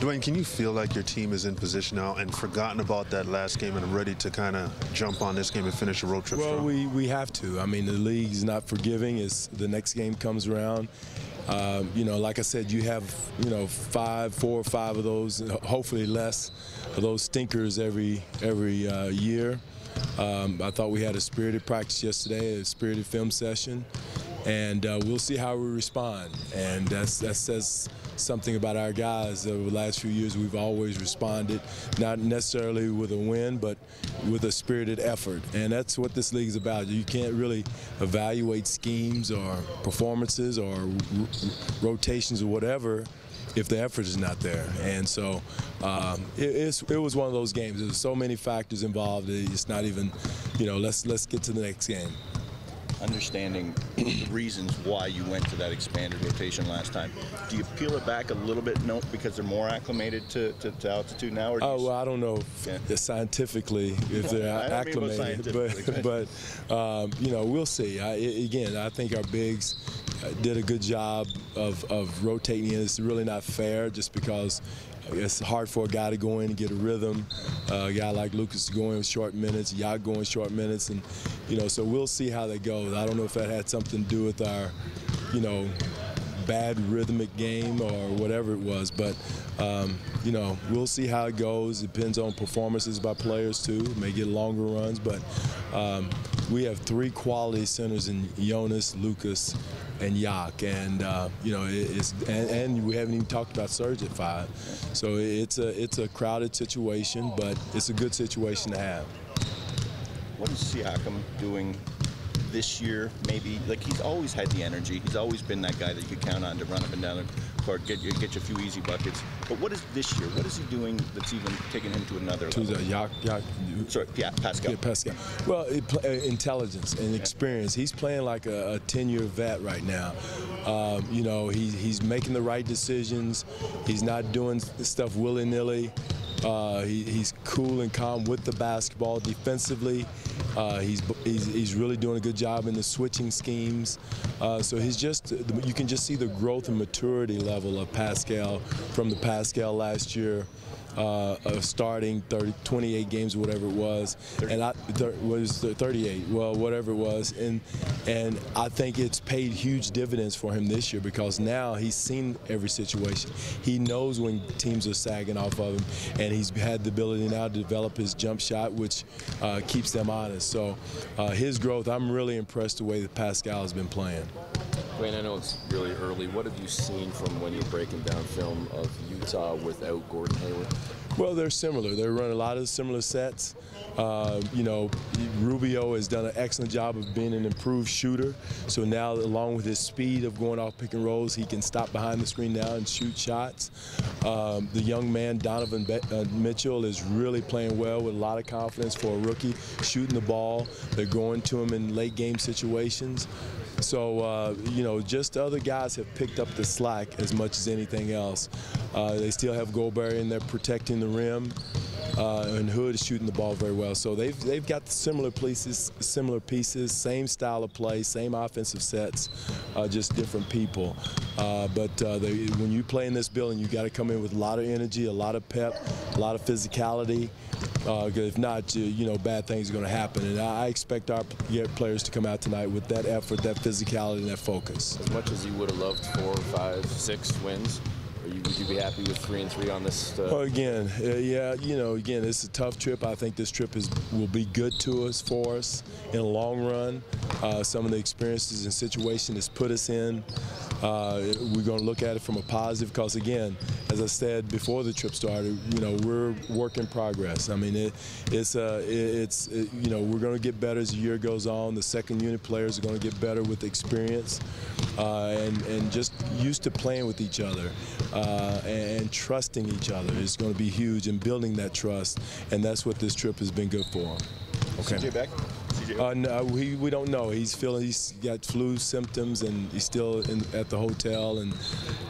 Dwane, can you feel like your team is in position now and forgotten about that last game and ready to kind of jump on this game and finish a road trip strong? Well, we have to. I mean, the league's not forgiving as the next game comes around. You know, like I said, you have, you know, 4 or 5 of those, hopefully less of those stinkers every year. I thought we had a spirited practice yesterday, a spirited film session, and we'll see how we respond. And that says something about our guys. Over the last few years, we've always responded, not necessarily with a win, but with a spirited effort. And that's what this league is about. You can't really evaluate schemes or performances or rotations or whatever if the effort is not there. And so it was one of those games. There's so many factors involved. It's not even, you know, let's get to the next game. Understanding the reasons why you went to that expanded rotation last time, do you peel it back a little bit? No, because they're more acclimated to altitude now? Or well, I don't know scientifically if they're acclimated, but you know, we'll see. Again, I think our bigs did a good job of rotating in. It's really not fair just because it's hard for a guy to go in and get a rhythm. A guy like Lucas to go in with short minutes, Yacht going short minutes, and you know, so we'll see how that goes. I don't know if that had something to do with our, you know, bad rhythmic game or whatever it was, but you know, we'll see how it goes. It depends on performances by players too. May get longer runs, but we have 3 quality centers in Jonas, Lucas, and Yak, and you know, and we haven't even talked about Serge at 5. So it's a crowded situation, but it's a good situation to have. What is Siakam doing this year? Maybe, like, he's always had the energy. He's always been that guy that you could count on to run up and down the court, get you a few easy buckets. But what is this year? What is he doing that's even taking him to another level? Sorry, yeah, Pascal. Yeah, Pascal. Well, intelligence and experience. He's playing like a 10-year vet right now. You know, he's making the right decisions. He's not doing stuff willy-nilly. He's cool and calm with the basketball defensively. He's really doing a good job in the switching schemes. So he's just, you can just see the growth and maturity level of Pascal from the Pascal last year. Starting 28 games or whatever it was, 30. And was 38. Well, whatever it was, and I think it's paid huge dividends for him this year because now he's seen every situation. He knows when teams are sagging off of him, and he's had the ability now to develop his jump shot, which keeps them honest. So his growth, I'm really impressed the way that Pascal has been playing. Dwane, I know it's really early. What have you seen from when you're breaking down film of Utah without Gordon Hayward? Well, they're similar. They run a lot of similar sets. You know, Rubio has done an excellent job of being an improved shooter. So now, along with his speed of going off pick and rolls, he can stop behind the screen now and shoot shots. The young man, Donovan Mitchell, is really playing well with a lot of confidence for a rookie, shooting the ball. They're going to him in late game situations. So, you know, just other guys have picked up the slack as much as anything else. They still have Gobert in there protecting the rim, and Hood is shooting the ball very well. So they've got similar pieces, same style of play, same offensive sets, just different people. But when you play in this building, you got to come in with a lot of energy, a lot of pep, a lot of physicality. If not, you know, bad things are going to happen. And I expect our players to come out tonight with that effort, that physicality, and that focus. As much as you would have loved 4, 5, 6 wins, would you be happy with 3-3 on this? Well, again, yeah, you know, again, it's a tough trip. I think this trip will be good for us in the long run. Some of the experiences and situations it's put us in, we're going to look at it from a positive because, again, as I said before the trip started, you know, we're work in progress. I mean, you know, we're going to get better as the year goes on. The second unit players are going to get better with experience and just used to playing with each other. And trusting each other is going to be huge, and building that trust, and that's what this trip has been good for him. Okay. CJ back? No, we don't know. He's got flu symptoms, and he's still at the hotel, and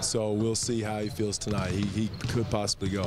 so we'll see how he feels tonight. He could possibly go.